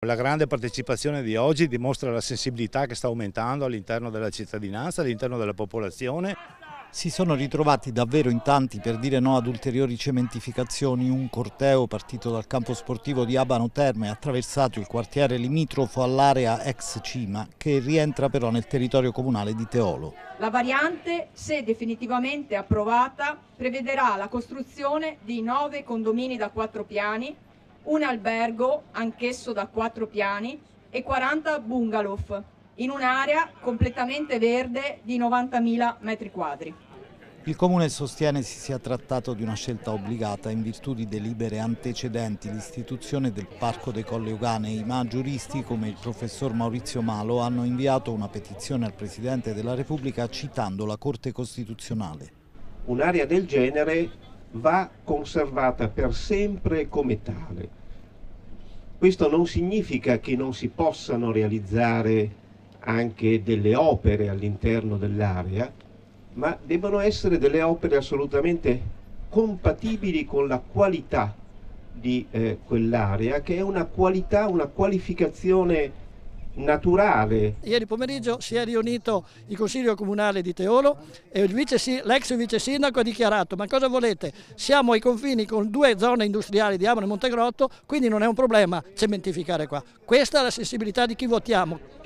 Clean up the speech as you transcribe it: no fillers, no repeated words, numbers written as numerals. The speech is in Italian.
La grande partecipazione di oggi dimostra la sensibilità che sta aumentando all'interno della cittadinanza, all'interno della popolazione. Si sono ritrovati davvero in tanti per dire no ad ulteriori cementificazioni. Un corteo partito dal campo sportivo di Abano Terme ha attraversato il quartiere limitrofo all'area ex Cima, che rientra però nel territorio comunale di Teolo. La variante, se definitivamente approvata, prevederà la costruzione di 9 condomini da 4 piani, un albergo, anch'esso da 4 piani, e 40 bungalow, in un'area completamente verde di 90.000 metri quadri. Il Comune sostiene si sia trattato di una scelta obbligata in virtù di delibere antecedenti l'istituzione del Parco dei Colli Euganei, ma giuristi come il professor Maurizio Malo hanno inviato una petizione al Presidente della Repubblica citando la Corte Costituzionale. Un'area del genere va conservata per sempre come tale. Questo non significa che non si possano realizzare anche delle opere all'interno dell'area, ma devono essere delle opere assolutamente compatibili con la qualità di quell'area, che è una qualità, una qualificazione naturale. Ieri pomeriggio si è riunito il Consiglio Comunale di Teolo e l'ex vice sindaco ha dichiarato: ma cosa volete? Siamo ai confini con 2 zone industriali di Abano e Montegrotto, quindi non è un problema cementificare qua. Questa è la sensibilità di chi votiamo.